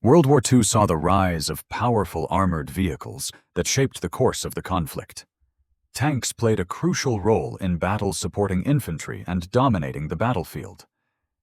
World War II saw the rise of powerful armored vehicles that shaped the course of the conflict. Tanks played a crucial role in battles supporting infantry and dominating the battlefield.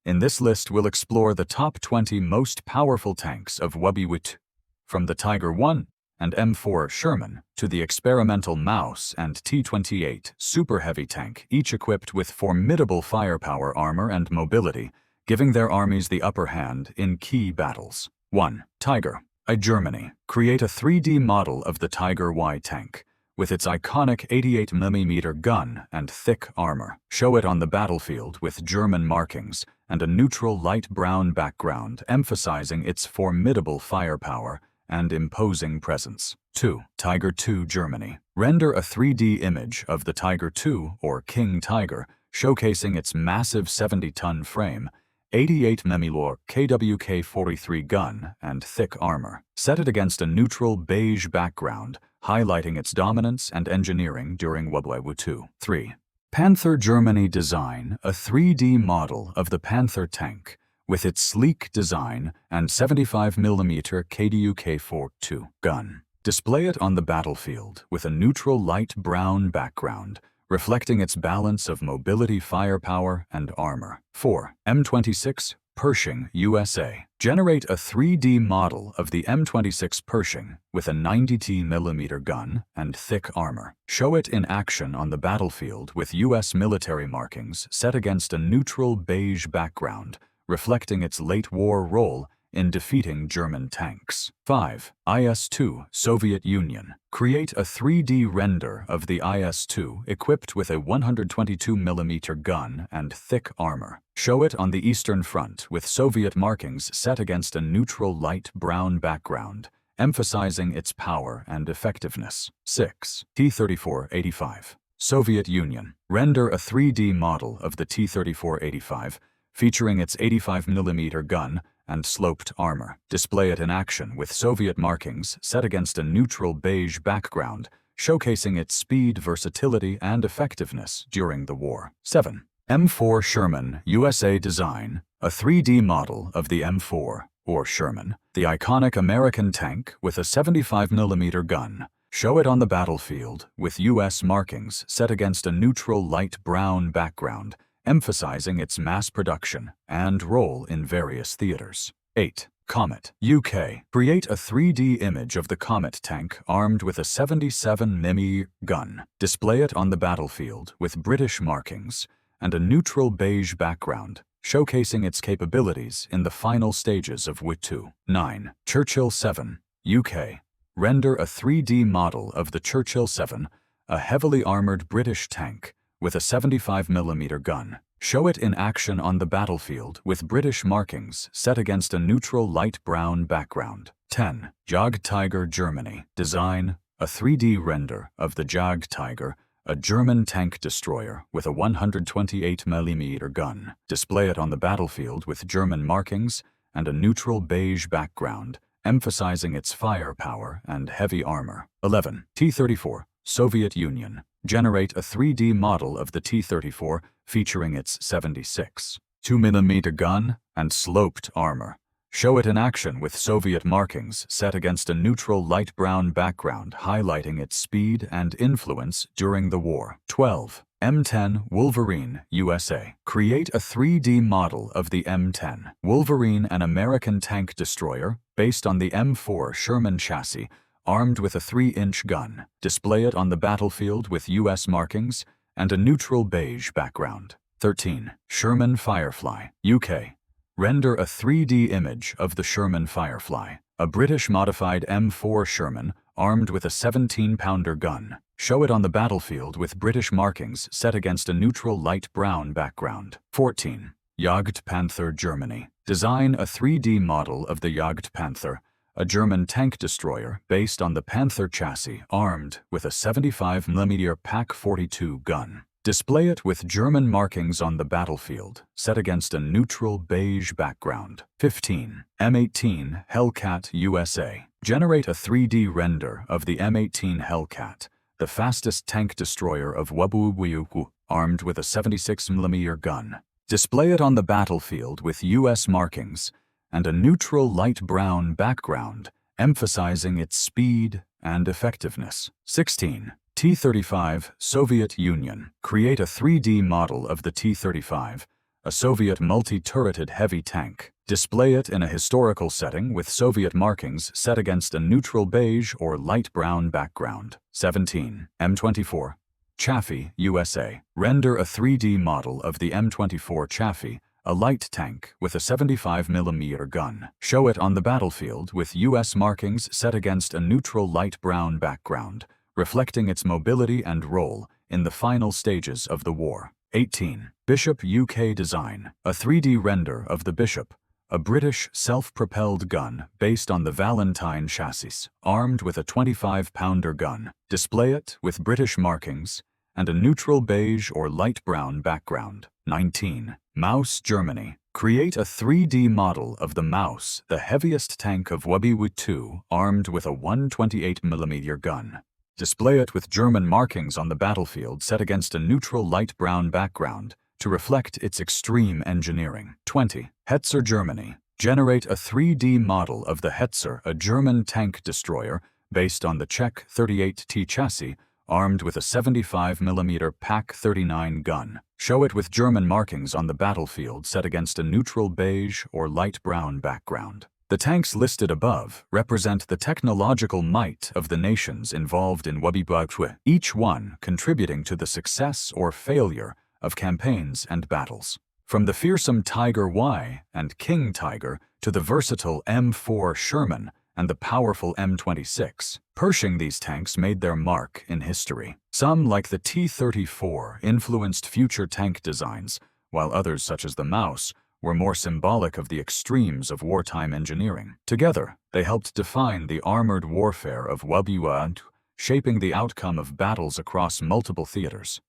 In this list, we'll explore the top 20 most powerful tanks of WWII, from the Tiger I and M4 Sherman to the experimental Mouse and T-28 Super Heavy tank, each equipped with formidable firepower, armor, and mobility, giving their armies the upper hand in key battles. 1. Tiger I. Germany. Create a 3D model of the Tiger I tank, with its iconic 88mm gun and thick armor. Show it on the battlefield with German markings and a neutral light brown background, emphasizing its formidable firepower and imposing presence. 2. Tiger II. Germany. Render a 3D image of the Tiger II, or King Tiger, showcasing its massive 70-ton frame, 88mm KWK-43 gun, and thick armor. Set it against a neutral beige background, highlighting its dominance and engineering during World War II. 3. Panther Germany. Design a 3D model of the Panther tank with its sleek design and 75mm KWK-42 gun. Display it on the battlefield with a neutral light brown background, reflecting its balance of mobility, firepower, and armor. 4. M26 Pershing, USA. Generate a 3D model of the M26 Pershing with a 90mm gun and thick armor. Show it in action on the battlefield with U.S. military markings set against a neutral beige background, reflecting its late war role in defeating German tanks. 5. IS-2 Soviet Union. Create a 3D render of the IS-2 equipped with a 122mm gun and thick armor. Show it on the Eastern Front with Soviet markings set against a neutral light brown background, emphasizing its power and effectiveness. 6. T-34-85 Soviet Union. Render a 3D model of the T-34-85 featuring its 85mm gun and sloped armor. Display it in action with Soviet markings set against a neutral beige background, showcasing its speed, versatility, and effectiveness during the war. 7. M4 Sherman, USA. Design a 3D model of the M4, or Sherman, the iconic American tank with a 75mm gun. Show it on the battlefield with U.S. markings set against a neutral light brown background, emphasizing its mass production and role in various theaters. 8. Comet, UK. Create a 3D image of the Comet tank armed with a 77mm gun. Display it on the battlefield with British markings and a neutral beige background, showcasing its capabilities in the final stages of WWII II. 9. Churchill 7, UK. Render a 3D model of the Churchill 7, a heavily armored British tank with a 75mm gun. Show it in action on the battlefield with British markings set against a neutral light brown background. 10. Jagdtiger, Germany. Design a 3D render of the Jagdtiger, a German tank destroyer with a 128mm gun. Display it on the battlefield with German markings and a neutral beige background, emphasizing its firepower and heavy armor. 11. T-34 Soviet Union. Generate a 3D model of the T-34 featuring its 76mm gun and sloped armor. Show it in action with Soviet markings set against a neutral light brown background, highlighting its speed and influence during the war. 12. M10 Wolverine, USA. Create a 3D model of the M10 Wolverine, an American tank destroyer based on the M4 Sherman chassis, armed with a 3-inch gun. Display it on the battlefield with U.S. markings and a neutral beige background. 13. Sherman Firefly, UK. Render a 3D image of the Sherman Firefly, a British modified M4 Sherman armed with a 17-pounder gun. Show it on the battlefield with British markings set against a neutral light brown background. 14. Jagdpanther, Germany. Design a 3D model of the Jagdpanther, a German tank destroyer based on the Panther chassis, armed with a 75mm PaK-42 gun. Display it with German markings on the battlefield, set against a neutral beige background. 15. M18 Hellcat, USA. Generate a 3D render of the M18 Hellcat, the fastest tank destroyer of WWII, armed with a 76mm gun. Display it on the battlefield with U.S. markings and a neutral light brown background, emphasizing its speed and effectiveness. 16. T-35 Soviet Union. Create a 3D model of the T-35, a Soviet multi-turreted heavy tank. Display it in a historical setting with Soviet markings set against a neutral beige or light brown background. 17. M24 Chaffee, USA. Render a 3D model of the M24 Chaffee, a light tank with a 75mm gun. Show it on the battlefield with US markings set against a neutral light brown background, reflecting its mobility and role in the final stages of the war. 18. Bishop UK Design. A 3D render of the Bishop, a British self-propelled gun based on the Valentine chassis, armed with a 25-pounder gun. Display it with British markings and a neutral beige or light brown background. 19. Maus, Germany. Create a 3D model of the Maus, the heaviest tank of WWII, armed with a 128mm gun. Display it with German markings on the battlefield set against a neutral light brown background to reflect its extreme engineering. 20. Hetzer, Germany. Generate a 3D model of the Hetzer, a German tank destroyer based on the Czech 38T chassis, armed with a 75mm PaK-39 gun. Show it with German markings on the battlefield set against a neutral beige or light brown background. The tanks listed above represent the technological might of the nations involved in WWII, each one contributing to the success or failure of campaigns and battles. From the fearsome Tiger Y and King Tiger to the versatile M4 Sherman and the powerful M26, Pershing these tanks made their mark in history. Some, like the T-34, influenced future tank designs, while others, such as the Maus, were more symbolic of the extremes of wartime engineering. Together, they helped define the armored warfare of WWII, shaping the outcome of battles across multiple theaters.